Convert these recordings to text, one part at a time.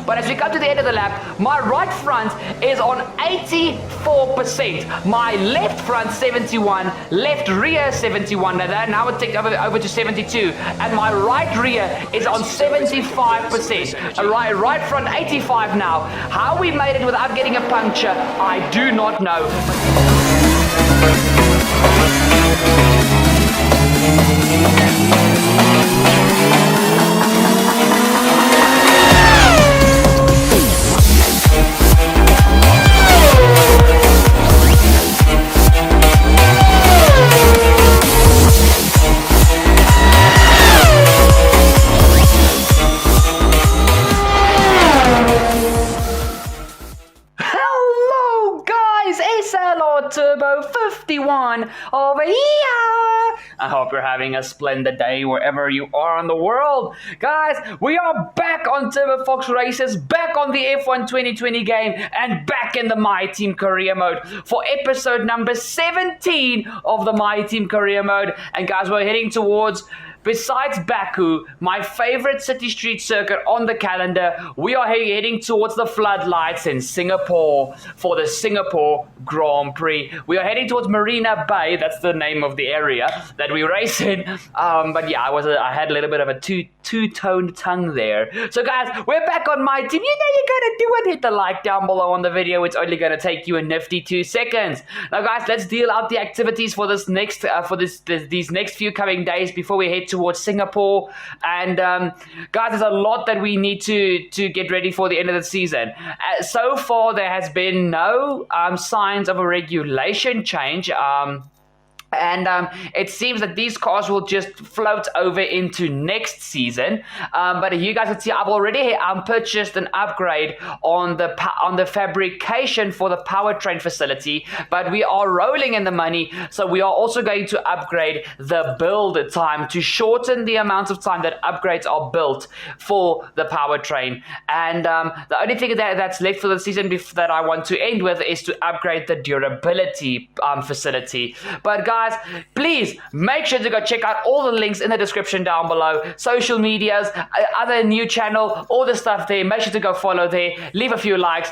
But as we come to the end of the lap, my right front is on 84%. My left front 71, left rear 71. Now it ticked over to 72, and my right rear is on 75%. Right front 85 now. How we made it without getting a puncture, I do not know. Turbo 51 over here. I hope you're having a splendid day wherever you are in the world. Guys, we are back on Turbo Fox Races, back on the F1 2020 game, and back in the My Team Career Mode for episode number 17 of the My Team Career Mode. And guys, we're heading towards, besides Baku, my favorite city street circuit on the calendar, we are heading towards the floodlights in Singapore for the Singapore Grand Prix. We are heading towards Marina Bay. That's the name of the area that we race in. But yeah, I had a little bit of a two-toned tongue there. So guys, we're back on My Team. You know you're gonna do it. Hit the like down below on the video. It's only gonna take you a nifty 2 seconds. Now guys, let's deal out the activities for this next these next few coming days before we head towards Singapore. And guys, there's a lot that we need to get ready for the end of the season. So far there has been no signs of a regulation change. And it seems that these cars will just float over into next season. But you guys can see, I've already purchased an upgrade on the fabrication for the powertrain facility. But we are rolling in the money, so we are also going to upgrade the build time to shorten the amount of time that upgrades are built for the powertrain. And the only thing that's left for the season that I want to end with is to upgrade the durability facility. But guys, please make sure to go check out all the links in the description down below. Social medias, other new channel, all the stuff there. Make sure to go follow there. Leave a few likes.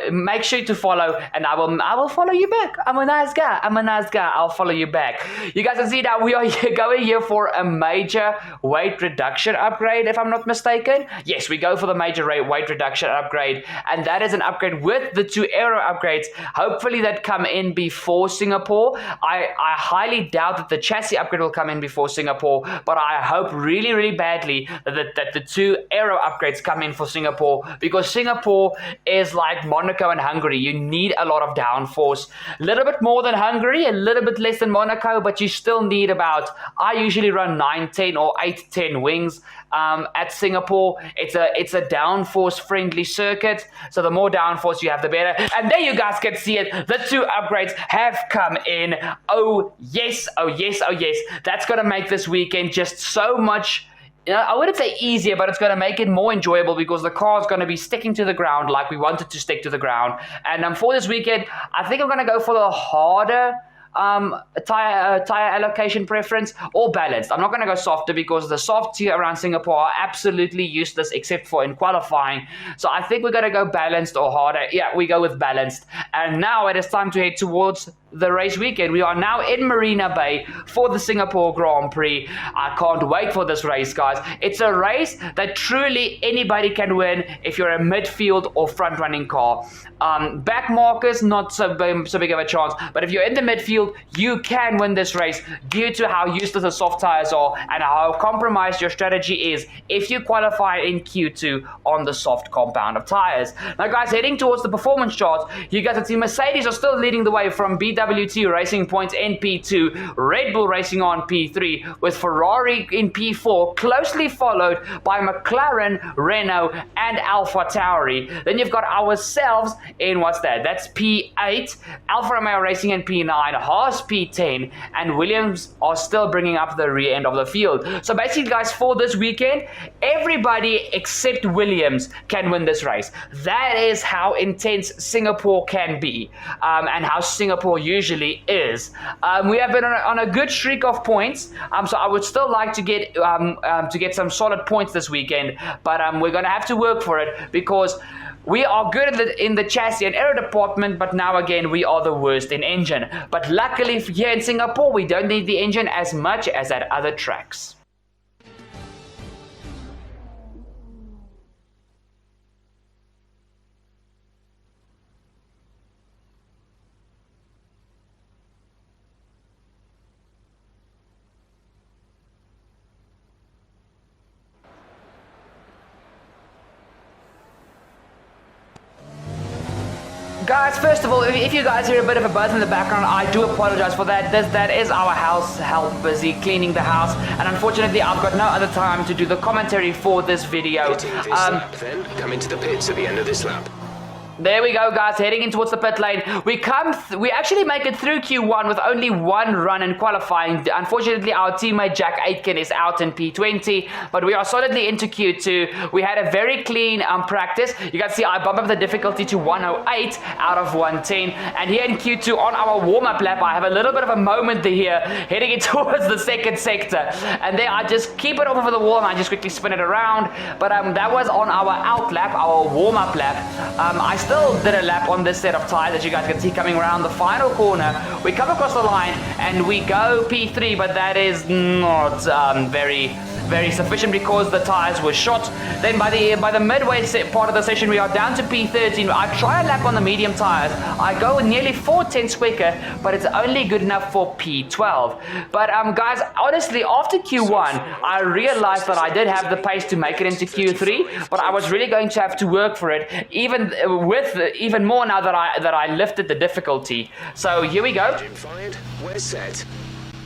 Make sure to follow, and I will follow you back. I'm a nice guy. I'll follow you back. You guys can see that we are going here for a major weight reduction upgrade, if I'm not mistaken. Yes, we go for the major weight reduction upgrade, and that is an upgrade with the 2 aero upgrades. Hopefully that come in before Singapore. I highly doubt that the chassis upgrade will come in before Singapore, but I hope really, really badly that the 2 aero upgrades come in for Singapore, because Singapore is like Monaco and Hungary. You need a lot of downforce. A little bit more than Hungary, a little bit less than Monaco, but you still need about, I usually run 910 or 810 wings. At Singapore, it's a downforce friendly circuit, so the more downforce you have, the better. And there you guys can see it, the 2 upgrades have come in. Oh yes, that's gonna make this weekend just so much, I wouldn't say easier, but it's going to make it more enjoyable, because the car is going to be sticking to the ground like we want it to stick to the ground. And for this weekend, I think I'm going to go for the harder tire allocation preference, or balanced. I'm not going to go softer, because the softs here around Singapore are absolutely useless except for in qualifying. So I think we're going to go balanced or harder. Yeah, we go with balanced. And now it is time to head towards the race weekend. We are now in Marina Bay for the Singapore Grand Prix. I can't wait for this race, guys. It's a race that truly anybody can win if you're a midfield or front running car. Back markers, not so big of a chance, but if you're in the midfield, you can win this race due to how useless the soft tires are and how compromised your strategy is if you qualify in Q2 on the soft compound of tires. Now guys, heading towards the performance charts, you guys can see Mercedes are still leading the way from BWT Racing Points in P2, Red Bull Racing on P3, with Ferrari in P4, closely followed by McLaren, Renault, and AlphaTauri. Then you've got ourselves in, what's that? That's P8, Alfa Romeo Racing in P9, Haas P10, and Williams are still bringing up the rear end of the field. So basically, guys, for this weekend, everybody except Williams can win this race. That is how intense Singapore can be, and how Singapore usually is. We have been on a good streak of points, so I would still like to get some solid points this weekend, but we're going to have to work for it because we are good in the chassis and aero department, but now again we are the worst in engine. But luckily here in Singapore we don't need the engine as much as at other tracks. Guys, first of all, if you guys hear a bit of a buzz in the background, I do apologize for that. That is our house help busy cleaning the house, and unfortunately I've got no other time to do the commentary for this video. Lap, then come into the pits at the end of this lap. There we go, guys, heading in towards the pit lane. We actually make it through Q1 with only one run in qualifying. Unfortunately, our teammate Jack Aitken is out in P20, but we are solidly into Q2. We had a very clean practice. You can see I bumped up the difficulty to 108 out of 110. And here in Q2 on our warm-up lap, I have a little bit of a moment here, heading it towards the second sector. And there I just keep it over the wall and I just quickly spin it around. But that was on our out lap, our warm-up lap. I still did a lap on this set of tires that you guys can see coming around the final corner. We come across the line and we go P3, but that is not very sufficient because the tires were shot. Then by the midway part of the session, we are down to P13. I try a lap on the medium tires. I go nearly 4/10 quicker, but it's only good enough for P12. But guys, honestly, after Q1, I realized that I did have the pace to make it into Q3, but I was really going to have to work for it, even more now that I lifted the difficulty. So here we go. Engine fired, we're set.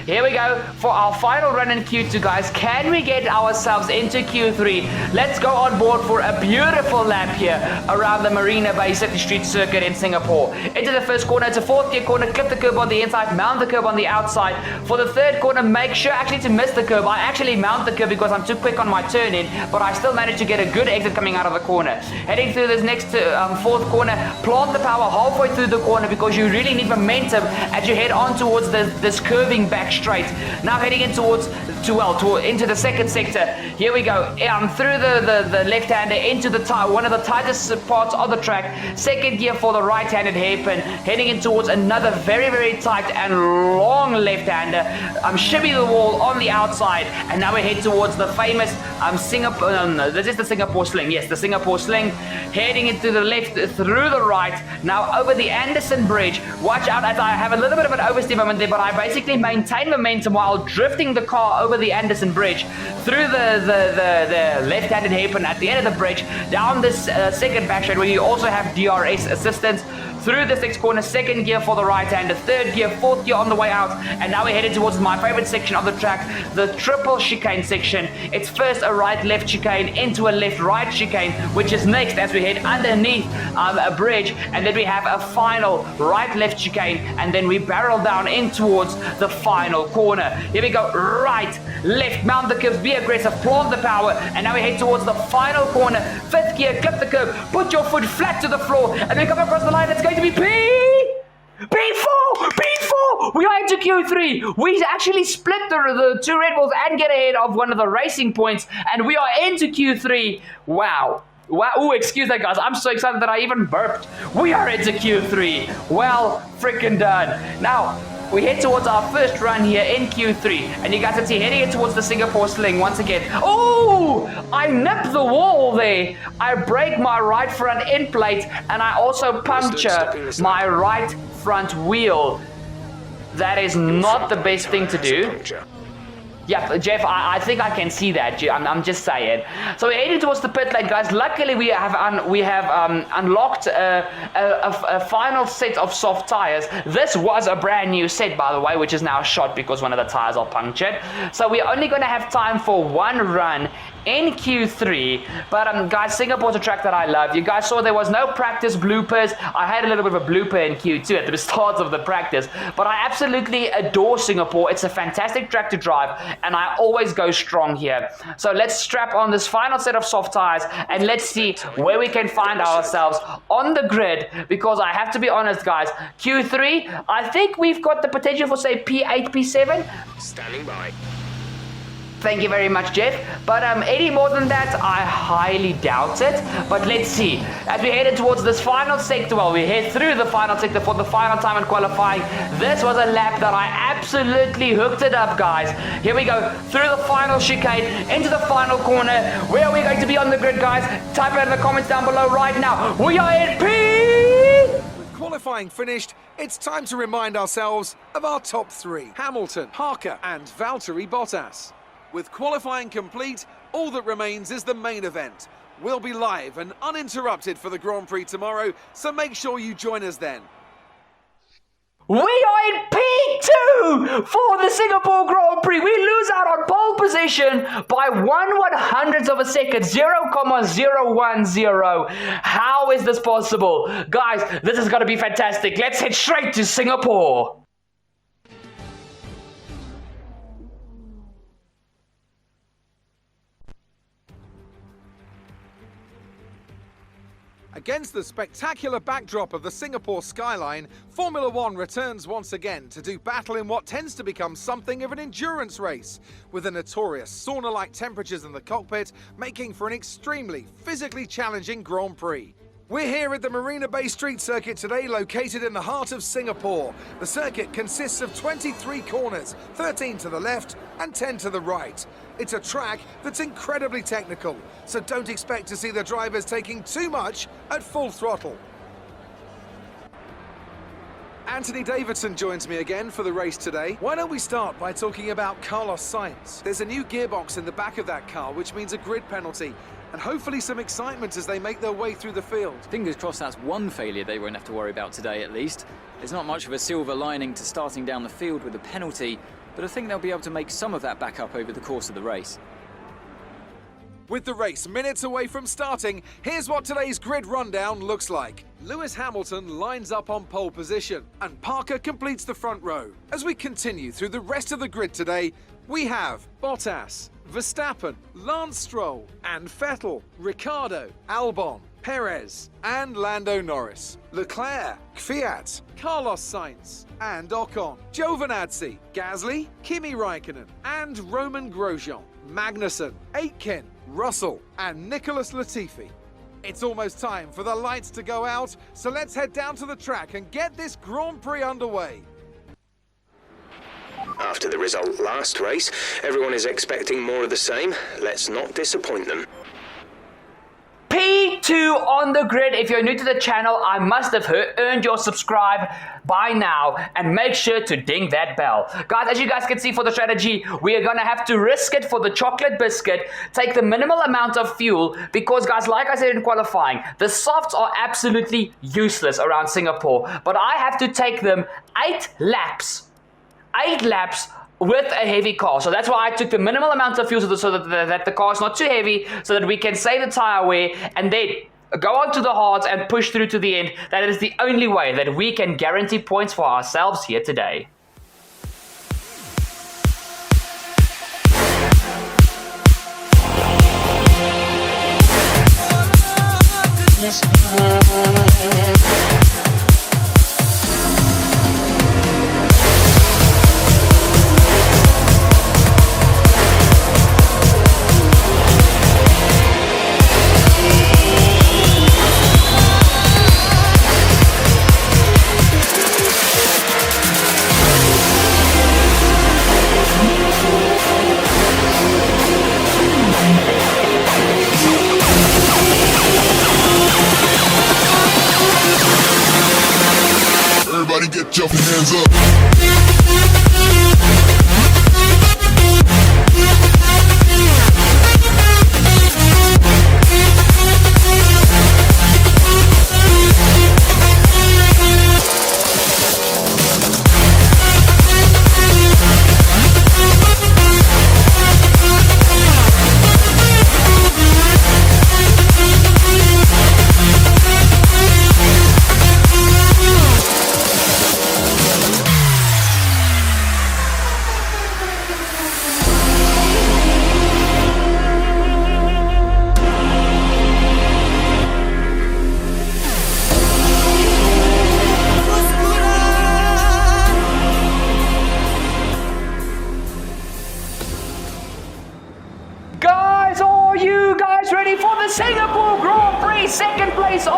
Here we go for our final run in Q2, guys. Can we get ourselves into Q3? Let's go on board for a beautiful lap here around the Marina Bay City Street circuit in Singapore. Into the first corner, it's a fourth gear corner, clip the curb on the inside, mount the curb on the outside. For the third corner, make sure actually to miss the curb. I actually mount the curb because I'm too quick on my turn in, but I still managed to get a good exit coming out of the corner. Heading through this next fourth corner, plant the power halfway through the corner because you really need momentum as you head on towards this curving back straight. Now heading in into the second sector. Here we go. Through the left-hander into one of the tightest parts of the track. Second gear for the right-handed hairpin. Heading in towards another very, very tight and long left-hander. Shimmy the wall on the outside. And now we head towards the famous Singapore. This is the Singapore Sling. Yes, the Singapore Sling. Heading into the left, through the right. Now over the Anderson Bridge. Watch out as I have a little bit of an oversteer moment there, but I basically maintain momentum while drifting the car over the Anderson Bridge, through the left-handed hairpin at the end of the bridge, down this second back straight where you also have DRS assistance, through this next corner, second gear for the right-hander, third gear, fourth gear on the way out, and now we're headed towards my favorite section of the track, the triple chicane section. It's first a right-left chicane into a left-right chicane, which is next as we head underneath a bridge, and then we have a final right-left chicane, and then we barrel down in towards the final corner. Here we go, right, left, mount the curves, be aggressive, plant the power, and now we head towards the final corner, fifth gear, clip the curb, put your foot flat to the floor, and we come across the line. It's going to be P4! We are into Q3. We actually split the two Red Bulls and get ahead of one of the racing points, and we are into Q3. Wow. Ooh, excuse that, guys. I'm so excited that I even burped. We are into Q3. Well, freaking done. Now, we head towards our first run here in Q3, and you guys can see heading towards the Singapore Sling once again. Oh, I nipped the wall there. I break my right front end plate, and I also puncture my right front wheel. That is not the best thing to do. Yeah, Jeff, I think I can see that. I'm just saying. So we're heading towards the pit lane, guys. Luckily, we have unlocked a final set of soft tires. This was a brand new set, by the way, which is now shot because one of the tires are punctured. So we're only going to have time for one run in Q3. But guys, Singapore's a track that I love. You guys saw there was no practice bloopers. I had a little bit of a blooper in Q2 at the start of the practice. But I absolutely adore Singapore. It's a fantastic track to drive, and I always go strong here. So let's strap on this final set of soft tires, and let's see where we can find ourselves on the grid, because I have to be honest, guys, Q3, I think we've got the potential for, say, P8, P7. Standing by. Thank you very much, Jeff. But any more than that, I highly doubt it. But let's see. As we headed towards this final sector, well, we head through the final sector for the final time in qualifying. This was a lap that I absolutely hooked it up, guys. Here we go, through the final chicane, into the final corner. Where are we going to be on the grid, guys? Type it in the comments down below right now. We are in P... Qualifying finished, it's time to remind ourselves of our top three: Hamilton, Parker and Valtteri Bottas. With qualifying complete, all that remains is the main event. We'll be live and uninterrupted for the Grand Prix tomorrow, so make sure you join us then. We are in P2 for the Singapore Grand Prix. We lose out on pole position by 1/100th of a second, 0.010. How is this possible? Guys, this is going to be fantastic. Let's head straight to Singapore. Against the spectacular backdrop of the Singapore skyline, Formula One returns once again to do battle in what tends to become something of an endurance race, with the notorious sauna-like temperatures in the cockpit making for an extremely physically challenging Grand Prix. We're here at the Marina Bay Street Circuit today, located in the heart of Singapore. The circuit consists of 23 corners, 13 to the left and 10 to the right. It's a track that's incredibly technical, so don't expect to see the drivers taking too much at full throttle. Anthony Davidson joins me again for the race today. Why don't we start by talking about Carlos Sainz? There's a new gearbox in the back of that car, which means a grid penalty, and hopefully some excitement as they make their way through the field. Fingers crossed that's one failure they won't have to worry about today, at least. There's not much of a silver lining to starting down the field with a penalty, but I think they'll be able to make some of that back up over the course of the race. With the race minutes away from starting, here's what today's grid rundown looks like. Lewis Hamilton lines up on pole position, and Parker completes the front row. As we continue through the rest of the grid today, we have Bottas, Verstappen, Lance Stroll and Vettel, Ricciardo, Albon, Perez and Lando Norris, Leclerc, Kvyat, Carlos Sainz and Ocon, Giovinazzi, Gasly, Kimi Raikkonen and Roman Grosjean, Magnussen, Aitken, Russell and Nicholas Latifi. It's almost time for the lights to go out, so let's head down to the track and get this Grand Prix underway. After the result last race, everyone is expecting more of the same. Let's not disappoint them. P2 on the grid. If you're new to the channel, I must have earned your subscribe by now, and make sure to ding that bell. Guys, as you guys can see for the strategy, we are going to have to risk it for the chocolate biscuit, take the minimal amount of fuel, because guys, like I said in qualifying, the softs are absolutely useless around Singapore, but I have to take them 8 laps with a heavy car. So that's why I took the minimal amount of fuel so that the car is not too heavy, so that we can save the tire wear and then go on to the hards and push through to the end. That is the only way that we can guarantee points for ourselves here today. Everybody get your hands up.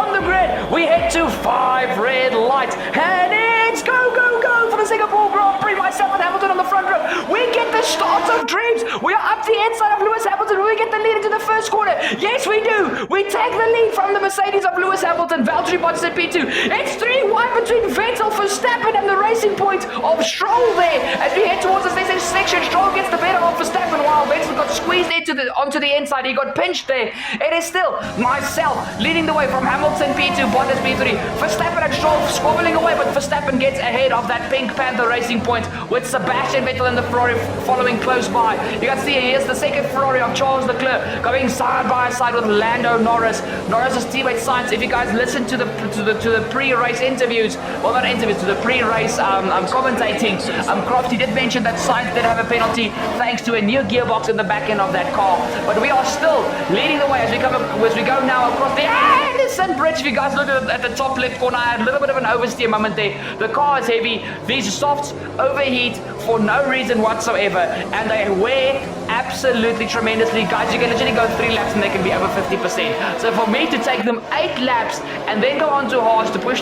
on the grid. We head to 5 red lights, and it's go, go, go for the Singapore Grand Prix. Myself and Hamilton on the front row. We get the start of dreams. We are up the inside of Lewis Hamilton. We get the lead into the first corner. Yes, we do. We take the lead from the Mercedes of Lewis Hamilton. Valtteri Bottas at P2. It's 3-1 between Vettel, Verstappen, and the Racing Point of Stroll there. As we head towards the finish section, Stroll gets the better of Verstappen while Vettel got squeezed onto the inside. He got pinched there. It is still myself leading the way from Hamilton P2, Bottas P3. Verstappen and Stroll squabbling away, but Verstappen gets ahead of that Pink Panther Racing Point with Sebastian Vettel and the Ferrari following close by. You can see here's the second Ferrari of Charles Leclerc going side by side with Lando Norris. Norris's teammate Sainz. If you guys listen to the pre-race interviews, well, not interviews, to the pre-race commentating, Crofty did mention that Sainz did have a penalty thanks to a new gearbox in the back end of that car. But we are still leading the way as we go now across the Anderson Bridge. If you guys look at the top left corner, I had a little bit of an oversteer moment there. The car is heavy. These softs overheat for no reason whatsoever, and they wear absolutely tremendously. Guys, you can literally go 3 laps and they can be over 50%. So for me to take them 8 laps and then go on to harsh to push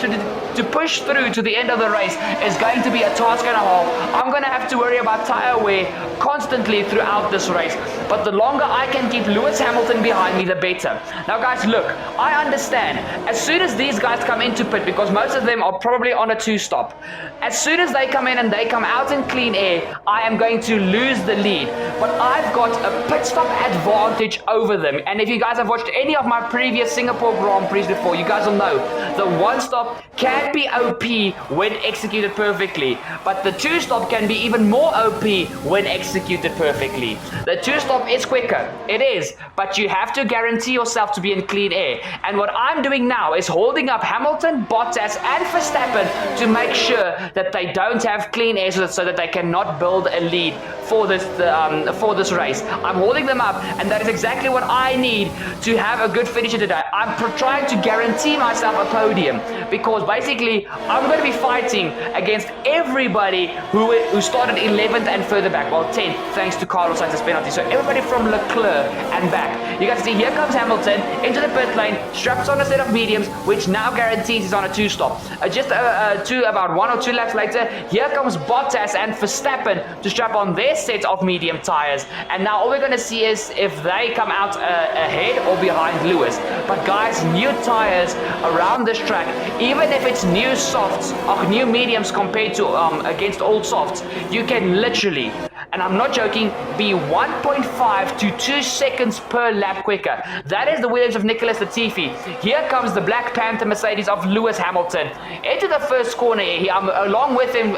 through to the end of the race is going to be a task and a half. I'm going to have to worry about tire wear constantly throughout this race. But the longer I can keep Lewis Hamilton behind me, the better. Now guys, look, I understand. As soon as these guys come into pit, because most of them are probably on a 2-stop, as soon as they come in and they come out in clean air, I am going to lose the lead. But I've got a pit stop advantage over them. And if you guys have watched any of my previous Singapore Grand Prix before, you guys will know the 1-stop can be OP when executed perfectly, but the 2-stop can be even more OP when executed perfectly. The 2-stop is quicker, it is, but you have to guarantee yourself to be in clean air. And what I'm doing now is holding up Hamilton, Bottas, and Verstappen to make sure that they don't have clean air so that they cannot build a lead for this race. I'm holding them up, and that is exactly what I need to have a good finisher today. I'm trying to guarantee myself a podium, because basically I'm going to be fighting against everybody who started 11th and further back, well 10th, thanks to Carlos Sainz's penalty. So everybody from Leclerc and back. You guys see here comes Hamilton into the pit lane, straps on a set of mediums, which now guarantees he's on a 2-stop. Just about 1 or 2 laps later, here comes Bottas and Verstappen to strap on their set of medium tires. And now all we're going to see is if they come out ahead or behind Lewis. But guys, new tires around this track, even if it's new softs or new mediums compared to against old softs, you can literally, and I'm not joking, be 1.5 to 2 seconds per lap quicker. That is the Williams of Nicholas Latifi. Here comes the Black Panther Mercedes of Lewis Hamilton into the first corner here. Along with him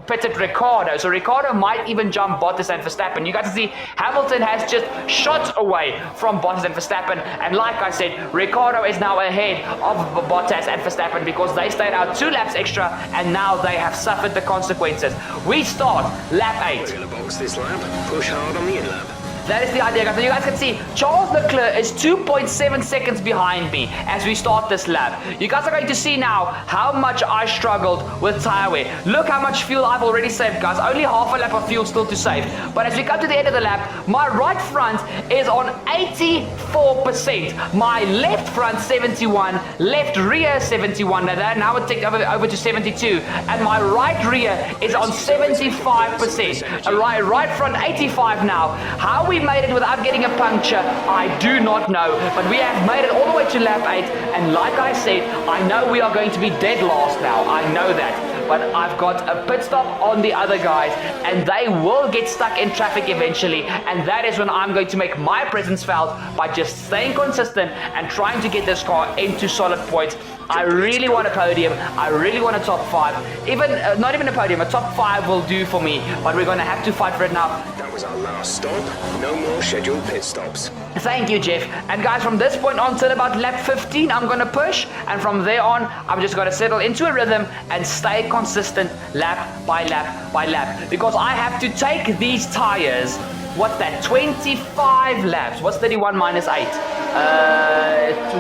pitted Ricardo, so Ricardo might even jump Bottas and Verstappen. You guys see Hamilton has just shot away from Bottas and Verstappen, and like I said, Ricardo is now ahead of Bottas and Verstappen because they stayed out 2 laps extra, and now they have suffered the consequences. We start lap 8. We're going to box this lap, push hard on the in-lap. That is the idea, guys. So you guys can see Charles Leclerc is 2.7 seconds behind me as we start this lap. You guys are going to see now how much I struggled with tire wear. Look how much fuel I've already saved, guys. Only half a lap of fuel still to save. But as we come to the end of the lap, my right front is on 84%. My left front 71, left rear 71. Now it's ticked over to 72, and my right rear is on 75%. Right front 85 now. How we made it without getting a puncture, I do not know, but we have made it all the way to lap 8, and like I said, I know we are going to be dead last now. I know that, but I've got a pit stop on the other guys, and they will get stuck in traffic eventually, and that is when I'm going to make my presence felt by just staying consistent and trying to get this car into solid points. I really want a podium. I really want a top 5. Not even a podium, a top 5 will do for me, but we're going to have to fight for it now. That was our last stop. No more scheduled pit stops. Thank you, Jeff. And guys, from this point on till about lap 15, I'm going to push, and from there on, I'm just going to settle into a rhythm and stay consistent lap by lap by lap, because I have to take these tires, what's that, 25 laps. What's 31 minus 8?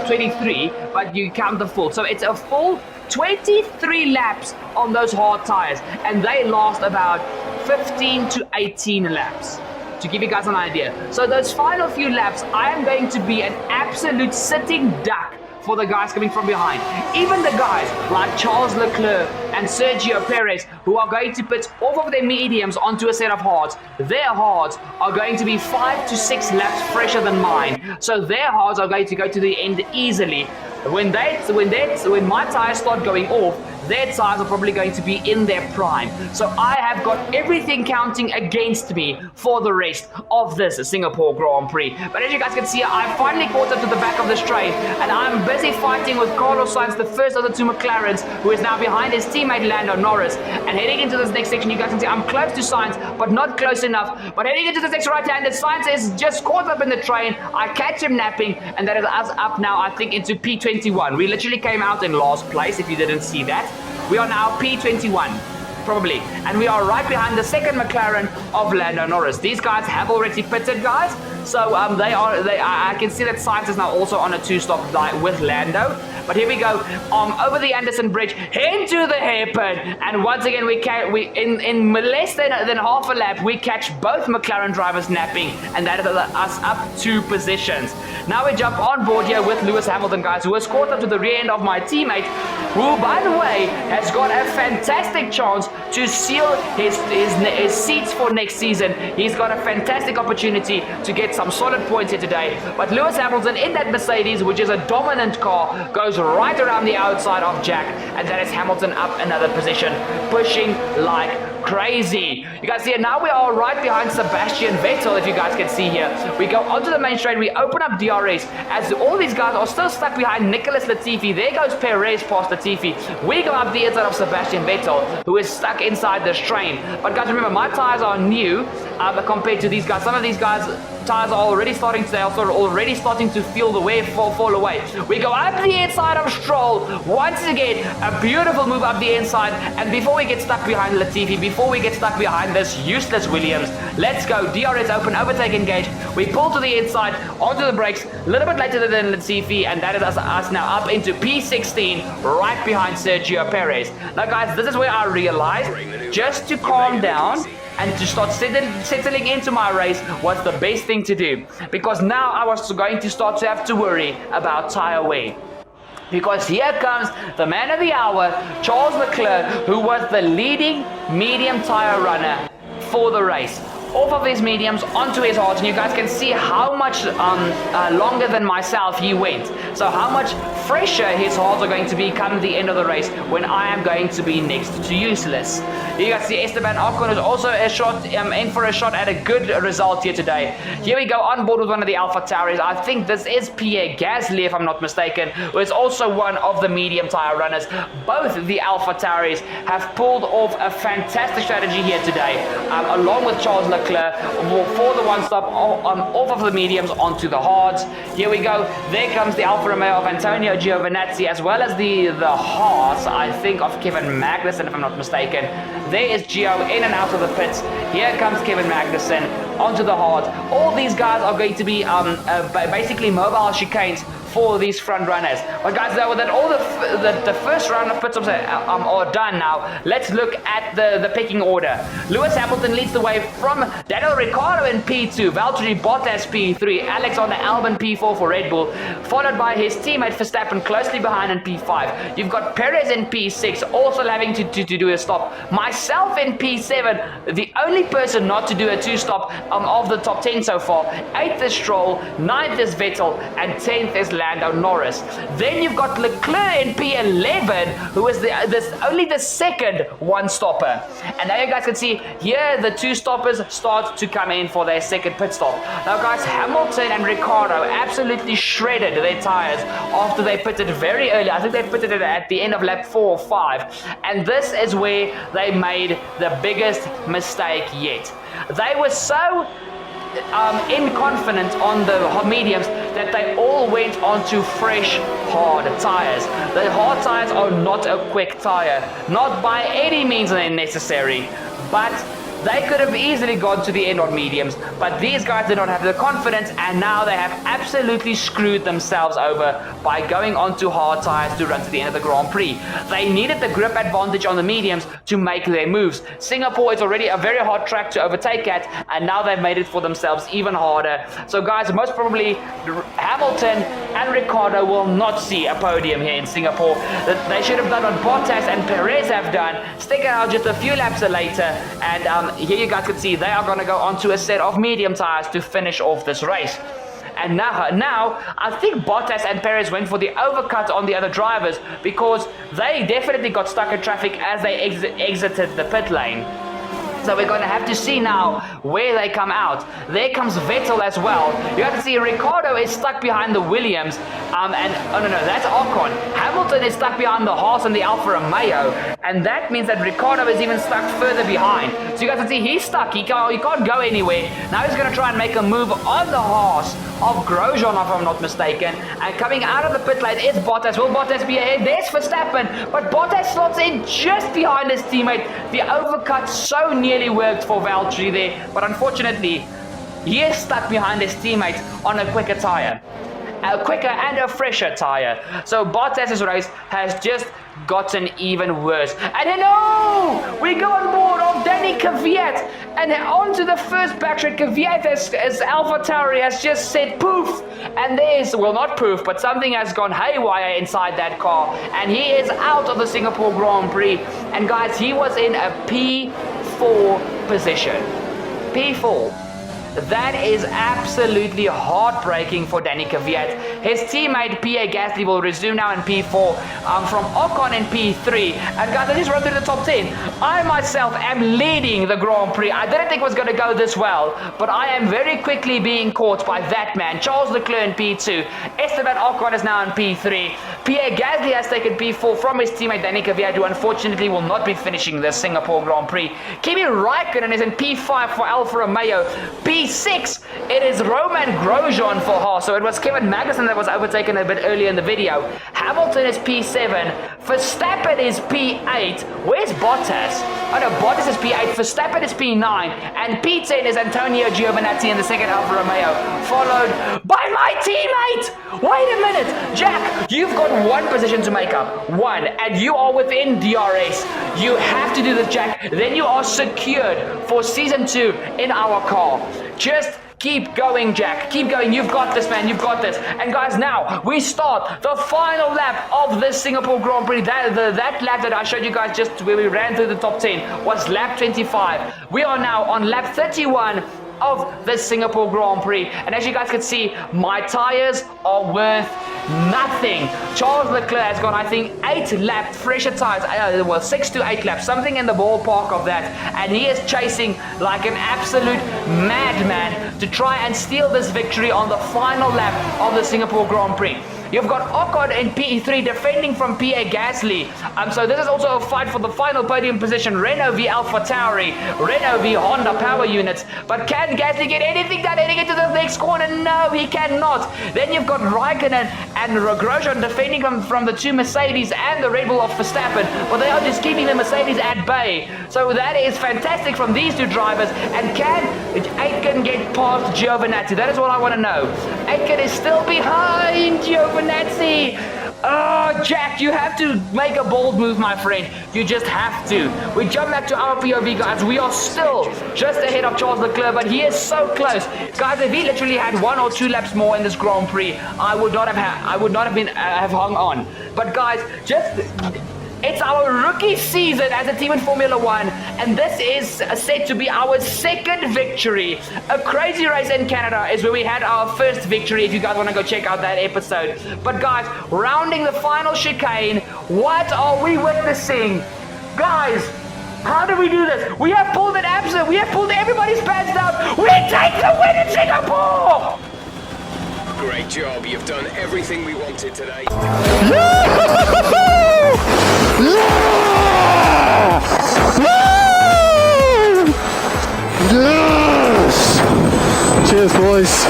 23, but you count the full. So it's a full 23 laps on those hard tires, and they last about 15 to 18 laps. To give you guys an idea. So those final few laps, I am going to be an absolute sitting duck for the guys coming from behind. Even the guys like Charles Leclerc and Sergio Perez, who are going to put off of their mediums onto a set of hards, their hards are going to be 5 to 6 laps fresher than mine. So their hards are going to go to the end easily. When my tires start going off, their tires are probably going to be in their prime. So I have got everything counting against me for the rest of this Singapore Grand Prix. But as you guys can see, I finally caught up to the back of the straight, and I'm busy fighting with Carlos Sainz, the first of the two McLarens, who is now behind his teammate Lando Norris. And heading into this next section, you guys can see I'm close to Sainz, but not close enough. But heading into this next right-hander, Sainz is just caught up in the train. I catch him napping, and that is us up now, I think, into P21. We literally came out in last place, if you didn't see that. We are now P21, probably. And we are right behind the second McLaren of Lando Norris. These guys have already pitted, guys. So I can see that Sainz is now also on a 2-stop line with Lando. But here we go, over the Anderson Bridge, into the hairpin, and once again in less than half a lap, we catch both McLaren drivers napping, and that is us up 2 positions. Now we jump on board here with Lewis Hamilton, guys, who has caught up to the rear end of my teammate, who, by the way, has got a fantastic chance to seal his seats for next season. He's got a fantastic opportunity to get some solid points here today. But Lewis Hamilton in that Mercedes, which is a dominant car, goes right around the outside of Jack, and that is Hamilton up another position, pushing like crazy. You guys see it now. We are right behind Sebastian Vettel, if you guys can see here. We go onto the main straight, we open up DRS as all these guys are still stuck behind Nicholas Latifi. There goes Perez past Latifi. We go up the inside of Sebastian Vettel, who is stuck inside this train. But guys, remember, my tires are new compared to these guys. Some of these guys tires are already starting to feel the wear fall away. We go up the inside of Stroll. Once again, a beautiful move up the inside. And before we get stuck behind Latifi, before we get stuck behind this useless Williams, let's go. DRS open, overtake engage. We pull to the inside, onto the brakes, a little bit later than Latifi, and that is us now up into P16, right behind Sergio Perez. Now guys, this is where I realized just to calm down and to start settling into my race was the best thing to do, because now I was going to start to have to worry about tire wear. Because here comes the man of the hour, Charles Leclerc, who was the leading medium tire runner for the race. Off of his mediums onto his hards, and you guys can see how much longer than myself he went. So how much fresher his hards are going to be come the end of the race when I am going to be next to useless. You guys see Esteban Ocon is also in for a shot at a good result here today. Here we go on board with one of the Alpha Tauris. I think this is Pierre Gasly, if I'm not mistaken, who is also one of the medium tire runners. Both the Alpha Tauris have pulled off a fantastic strategy here today, along with Charles Leclerc for the one-stop off of the mediums onto the hards. Here we go. There comes the Alfa Romeo of Antonio Giovinazzi, as well as the Haas, I think, of Kevin Magnussen, if I'm not mistaken. There is Gio in and out of the pits. Here comes Kevin Magnussen onto the hards. All these guys are going to be basically mobile chicanes for these front runners. But guys, though, that all the first round of pit stops are done now, let's look at the picking order. Lewis Hamilton leads the way from Daniel Ricciardo in P2, Valtteri Bottas P3, Alexander Albon P4 for Red Bull, followed by his teammate Verstappen closely behind in P5. You've got Perez in P6, also having to do a stop. Myself in P7, the only person not to do a 2-stop of the top 10 so far. 8th is Stroll, 9th is Vettel, and 10th is Lando Norris. Then you've got Leclerc in P11, who is only the second one-stopper. And now you guys can see here the 2-stoppers start to come in for their second pit stop. Now guys, Hamilton and Ricciardo absolutely shredded their tires after they pitted very early. I think they pitted it at the end of lap 4 or 5. And this is where they made the biggest mistake yet. They were so inconfident on the mediums that they all went onto fresh hard tires. The hard tires are not a quick tire, not by any means necessary, but They could have easily gone to the end on mediums, but these guys did not have the confidence, and now they have absolutely screwed themselves over by going onto hard tires to run to the end of the Grand Prix. They needed the grip advantage on the mediums to make their moves. Singapore is already a very hard track to overtake at, and now they've made it for themselves even harder. So guys, most probably Hamilton and Ricciardo will not see a podium here in Singapore. They should have done what Bottas and Perez have done, stick it out just a few laps later, and here you guys can see they are going to go onto a set of medium tires to finish off this race. And now, I think Bottas and Perez went for the overcut on the other drivers because they definitely got stuck in traffic as they exited the pit lane. So we're going to have to see now where they come out. There comes Vettel as well. You have to see Ricciardo is stuck behind the Williams. Oh no, that's Ocon. Hamilton is stuck behind the Haas and the Alfa Romeo. And that means that Ricciardo is even stuck further behind. So you guys can see he's stuck. He can't go anywhere. Now he's going to try and make a move on the Haas of Grosjean, if I'm not mistaken. And coming out of the pit lane is Bottas. Will Bottas be ahead? There's Verstappen. But Bottas slots in just behind his teammate. The overcut so nearly worked for Valtteri there. But unfortunately, he is stuck behind his teammate on a quicker tire. A quicker and a fresher tire. So Bottas' race has just gotten even worse. And hello! We go on board of Danny Kvyat. And on to the first backtrack. Kvyat as AlphaTauri has just said poof. And there's, well, not poof, but something has gone haywire inside that car. And he is out of the Singapore Grand Prix. And guys, he was in a P4 position. P4. That is absolutely heartbreaking for Danny Kvyat. His teammate Pierre Gasly will resume now in P4 from Ocon in P3. And guys, I just run through the top 10. I myself am leading the Grand Prix. I didn't think it was going to go this well, but I am very quickly being caught by that man. Charles Leclerc in P2. Esteban Ocon is now in P3. Pierre Gasly has taken P4 from his teammate Danny Kvyat, who unfortunately will not be finishing the Singapore Grand Prix. Kimi Raikkonen is in P5 for Alfa Romeo. P6, it is Roman Grosjean for Haas. So it was Kevin Magnussen that was overtaken a bit earlier in the video. Hamilton is P7. Verstappen is P8. Where's Bottas? Oh no, Bottas is P8. Verstappen is P9. And P10 is Antonio Giovinazzi in the second Alfa Romeo, followed by my teammate. Wait a minute, Jack, you've got one position to make up. One, and you are within DRS. You have to do this, Jack. Then you are secured for Season 2 in our car. Just keep going, Jack. Keep going. You've got this, man. You've got this. And guys, now we start the final lap of this Singapore Grand Prix. That lap that I showed you guys just where we ran through the top 10 was lap 25. We are now on lap 31 of the Singapore Grand Prix. And as you guys can see, my tires are worth nothing. Charles Leclerc has got, I think, 8 lap fresher tires. Well, 6 to 8 laps, something in the ballpark of that. And he is chasing like an absolute madman to try and steal this victory on the final lap of the Singapore Grand Prix. You've got Ocon in P3 defending from Pierre Gasly. So this is also a fight for the final podium position. Renault v AlphaTauri, Renault v Honda power units. But can Gasly get anything done heading into the next corner? No, he cannot. Then you've got Raikkonen and Grosjean defending from the two Mercedes and the Red Bull of Verstappen. But they are just keeping the Mercedes at bay. So that is fantastic from these two drivers. And can Aitken get past Giovinazzi? That is what I want to know. Aitken is still behind Giovinazzi. Oh, Jack, you have to make a bold move, my friend. You just have to. We jump back to our POV, guys. We are still just ahead of Charles Leclerc, but he is so close. Guys, if he literally had 1 or 2 laps more in this Grand Prix, I would not have hung on. But guys, it's our rookie season as a team in Formula 1, and this is set to be our second victory. A crazy race in Canada is where we had our first victory, if you guys want to go check out that episode. But guys, rounding the final chicane, what are we witnessing? Guys, how do we do this? We have pulled an absolute, we have pulled everybody's pants down. We take the win in Singapore! Great job. You've done everything we wanted today. Yes! Cheers, boys.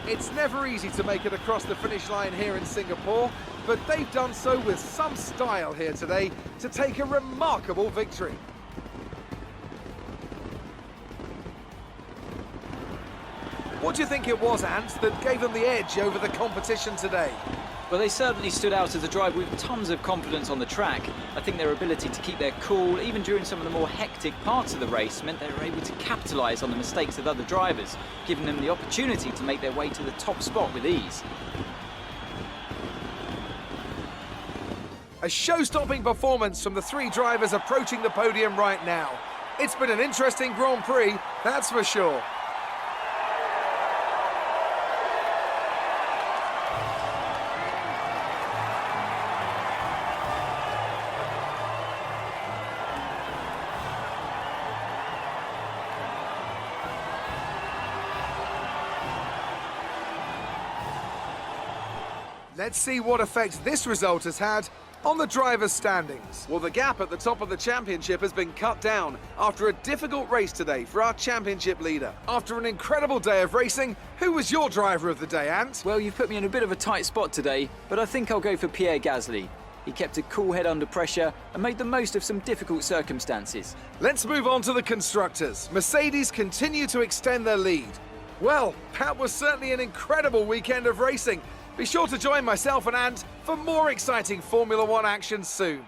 It's never easy to make it across the finish line here in Singapore, but they've done so with some style here today to take a remarkable victory. What do you think it was, Ant, that gave them the edge over the competition today? Well, they certainly stood out as a driver with tons of confidence on the track. I think their ability to keep their cool, even during some of the more hectic parts of the race, meant they were able to capitalise on the mistakes of other drivers, giving them the opportunity to make their way to the top spot with ease. A show-stopping performance from the three drivers approaching the podium right now. It's been an interesting Grand Prix, that's for sure. Let's see what effect this result has had on the drivers' standings. Well, the gap at the top of the championship has been cut down after a difficult race today for our championship leader. After an incredible day of racing, who was your driver of the day, Ant? Well, you've put me in a bit of a tight spot today, but I think I'll go for Pierre Gasly. He kept a cool head under pressure and made the most of some difficult circumstances. Let's move on to the constructors. Mercedes continue to extend their lead. Well, that was certainly an incredible weekend of racing. Be sure to join myself and Ant for more exciting Formula One action soon.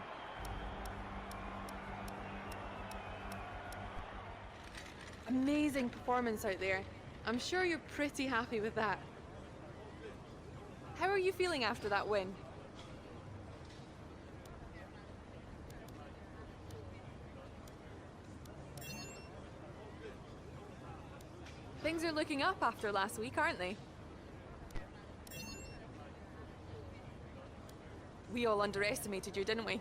Amazing performance out there. I'm sure you're pretty happy with that. How are you feeling after that win? Things are looking up after last week, aren't they? We all underestimated you, didn't we?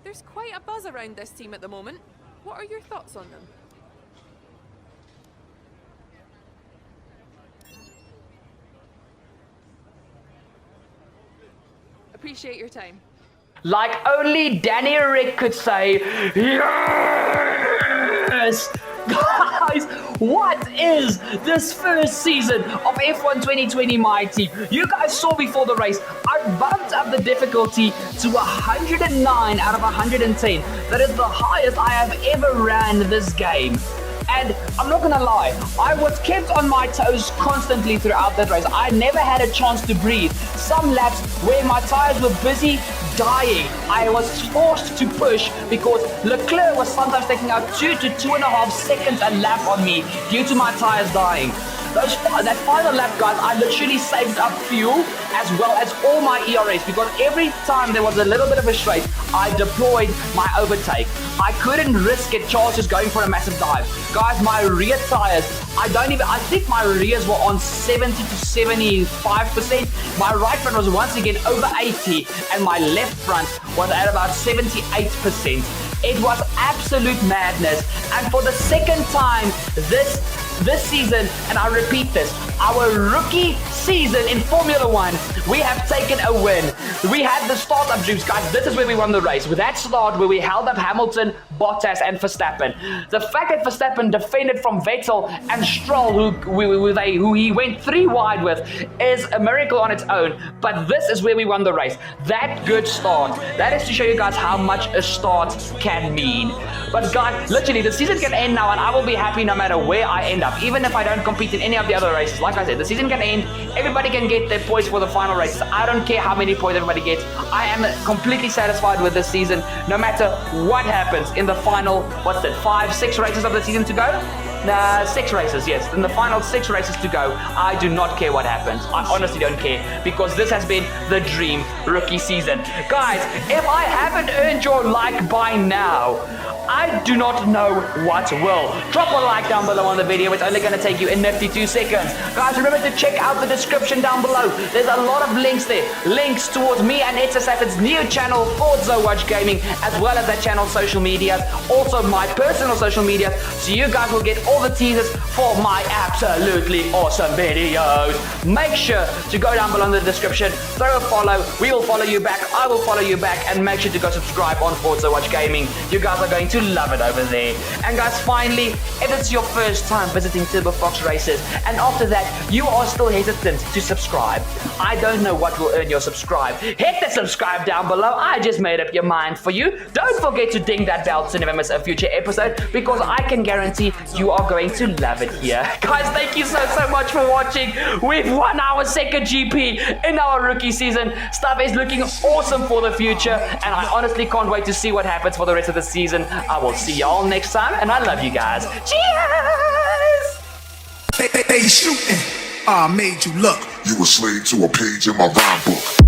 There's quite a buzz around this team at the moment. What are your thoughts on them? Appreciate your time. Like only Danny Rick could say, yes! Guys, what is this first season of F1 2020 my team? You guys saw before the race, I bumped up the difficulty to 109 out of 110. That is the highest I have ever ran this game. And I'm not gonna lie, I was kept on my toes constantly throughout that race. I never had a chance to breathe. Some laps where my tires were busy dying, I was forced to push because Leclerc was sometimes taking out 2 to 2.5 seconds a lap on me due to my tires dying. That final lap, guys, I literally saved up fuel as well as all my ERS because every time there was a little bit of a straight, I deployed my overtake. I couldn't risk it, Charles just going for a massive dive. Guys, my rear tires, I think my rears were on 70 to 75%. My right front was once again over 80 and my left front was at about 78%. It was absolute madness. And for the second time this season, and I repeat this, our rookie season in Formula One, we have taken a win. We had the startup dreams, guys. This is where we won the race. With that start where we held up Hamilton, Bottas and Verstappen. The fact that Verstappen defended from Vettel and Stroll, who he went 3 wide with, is a miracle on its own. But this is where we won the race. That good start. That is to show you guys how much a start can mean. But guys, literally, the season can end now and I will be happy no matter where I end up. Even if I don't compete in any of the other races. Like I said, the season can end. Everybody can get their points for the final races. I don't care how many points everybody gets. I am completely satisfied with this season, no matter what happens in the final, 5-6 races of the season to go? 6 races, yes. In the final 6 races to go, I do not care what happens. I honestly don't care because this has been the dream rookie season. Guys, if I haven't earned your like by now, I do not know what will. Drop a like down below on the video. It's only going to take you a nifty 2 seconds. Guys, remember to check out the description down below. There's a lot of links there. Links towards me and RacerZ's new channel, Forza Watch Gaming, as well as that channel's social media. Also my personal social media. So you guys will get all the teasers for my absolutely awesome videos. Make sure to go down below in the description. Throw a follow. We will follow you back. I will follow you back. And make sure to go subscribe on Forza Watch Gaming. You guys are going to to love it over there. And guys, finally, if it's your first time visiting Turbo Fox Racers, and after that you are still hesitant to subscribe, I don't know what will earn your subscribe. Hit the subscribe down below. I just made up your mind for you. Don't forget to ding that bell to never miss a future episode, because I can guarantee you are going to love it here. Guys, thank you so much for watching. We've won our second GP in our rookie season. Stuff is looking awesome for the future, and I honestly can't wait to see what happens for the rest of the season. I will see y'all next time, and I love you guys. Cheers! Hey, shooting. I made you look. You a slave to a page in my rhyme book.